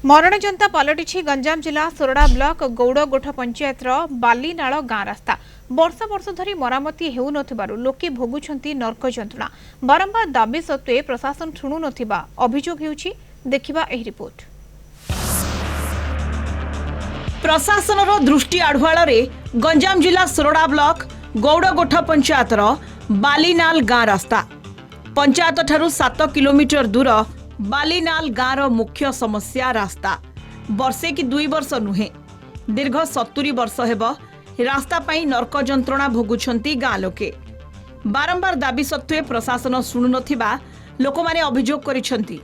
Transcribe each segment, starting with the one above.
ମରଣଜନ୍ତା ପଲଟିଛି ଗଞ୍ଜାମ ଜିଲ୍ଲା ସୋରଡ଼ା ବ୍ଲକ ଗୌଡ଼ଗୋଠ ପଞ୍ଚାୟତର ବାଲିନାଳ ଗାଁ ରାସ୍ତା। ବର୍ଷ ବର୍ଷ ଧରି ମରାମତି ହେଉନଥିବାରୁ ଲୋକେ ଭୋଗୁଛନ୍ତି ନର୍କ ଯନ୍ତ୍ରଣା। ବାରମ୍ବାର ଦାବି ସତ୍ତ୍ୱେ ପ୍ରଶାସନ ଶୁଣୁନଥିବା ଅଭିଯୋଗ ହେଉଛି। ଦେଖିବା ଏହି ରିପୋର୍ଟ। ପ୍ରଶାସନର ଦୃଷ୍ଟି ଆଢୁଆଳରେ ଗଞ୍ଜାମ ଜିଲ୍ଲା ସୋରଡ଼ା ବ୍ଲକ ଗୌଡ଼ଗୋଠ ପଞ୍ଚାୟତର ବାଲିନାଲ ଗାଁ ରାସ୍ତା। ପଞ୍ଚାୟତ ଠାରୁ 7 କିଲୋମିଟର ଦୂର ବାଲିନାଲ ଗାଁର ମୁଖ୍ୟ ସମସ୍ୟା ରାସ୍ତା। ବର୍ଷେ କି 2 ବର୍ଷ नुहे दीर्घ 70 वर्ष हेब रास्ता पाई नर्क जंत्रणा भोगुछंती गाँ लोके। बारंबार दाबी सत्वे प्रशासन शुणु नथिबा लोकमाने अभियोग करिछंती।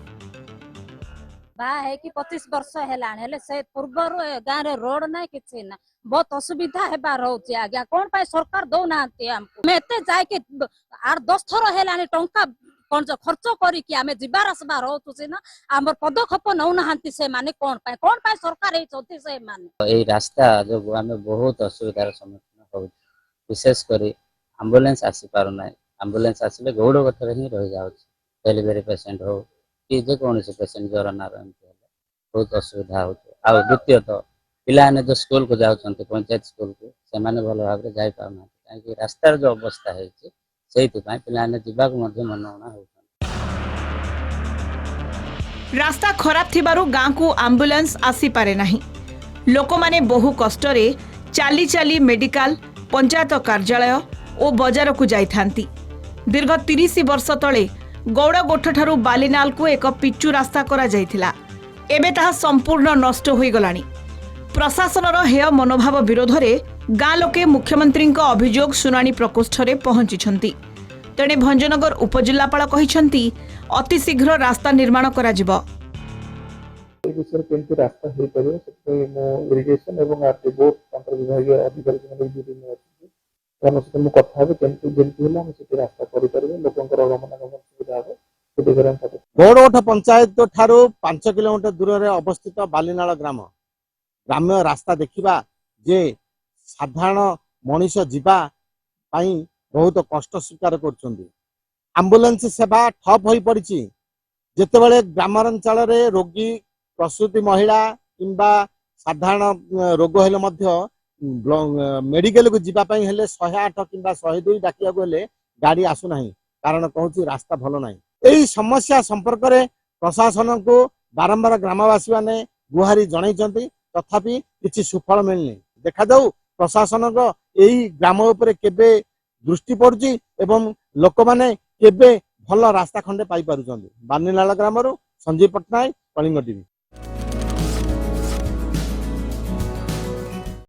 है कि 25 वर्ष है से पूर्वर गाँव रे रोड ना कि ना बहुत असुविधा हेबार होची। आज्ञा कौन पाए सरकार दो ना हमको मैं एते जाय कि 8-10 थर हेलानी टंका खर्च करी कि आमे जिबार आसबार होतुसी ना हमर पदक्षेप नौ नाहंती से माने कौन पाए सरकार ए चलती से माने ए रास्ता जो आमे बहुत असुविधार सम्मुखीन हो, विशेष करी एम्बुलेंस आसी पार ना। एम्बुलेंस आसिले गौड़ गठरे ही रह जाउछ। डेलीवरी पेशेंट हो कि जे कोनसे पेशेंट जरा ना बहुत असुविधा होते। आ द्वितीय तो पिलाने जो स्कूल को जाउछन्ते पंचायत स्कूल को से माने भलो भाबरे जाय पाउना काहे रास्तार जो अवस्था है सेहिति पय पिलाने जिबा को मध्य मनोना हो। रास्ता खराब थिबारु गाँ को एम्बुलेंस आसी पारे नाही। लोक माने बहु कष्टरे चाली चाली मेडिकल पंचायत कार्यालय और बजार को जाई थांती। दीर्घ 30 वर्ष तले गौड़गोठ ठारू बालीनाल को एक पिचु रास्ता करा जायथिला। एबे ताहा संपूर्ण नष्ट होई गलानी। प्रशासनर हेय मनोभाव विरोध रे गाँ लोके मुख्यमंत्री अभियोग शुनानी प्रकोष्ठ रे पहुंची। तेणे भंजनगर उपजिल्लापाल कहिसंती अति शीघ्र रास्ता निर्माण करा जिवो। विषय केमती रास्ता हो पारे से मो इरिगेशन एवं आरटी बोर्ड तंत्र विभाग अधिकारी जन कथा केमती जेमती होला हम से रास्ता करि परबे लोकंकर गमनागमन सुविधा हो से दिगरन साथे गौड़गोठ पंचायत ठारू 5 किलोमीटर दूर रे अवस्थित बालीनाल ग्राम ग्राम्य रास्ता देखिबा जे साधारण मनीष जीवा पाई बहुत कष्ट स्वीकार करछन्ती। एम्बुलेंस सेवा ठप होई पड़िछि। जेतेबेले ग्रामांचल रे रोगी प्रसूति महिला किंबा साधारण रोग हेले मध्य मेडिकल को जीवा पाई हेले 108 किंबा 102 डाकिया को हेले गाड़ी आसु नाही। कारण कहूची रास्ता भलो नाही। एही समस्या संपर्क रे प्रशासन को बारंबार ग्रामवासी माने गुहारी जणाइछन्ती तथापि किछि सुफल मिलनी। देखा जाऊ प्रशासन को एही ग्राम उपरे केबे दृष्टि पड़ुची एवं लोक माने केबे भल रास्ता खंडे पाई पारुछन्ती। बालीनाल ग्रामरो संजीव पटनायक, कलिंग टीवी।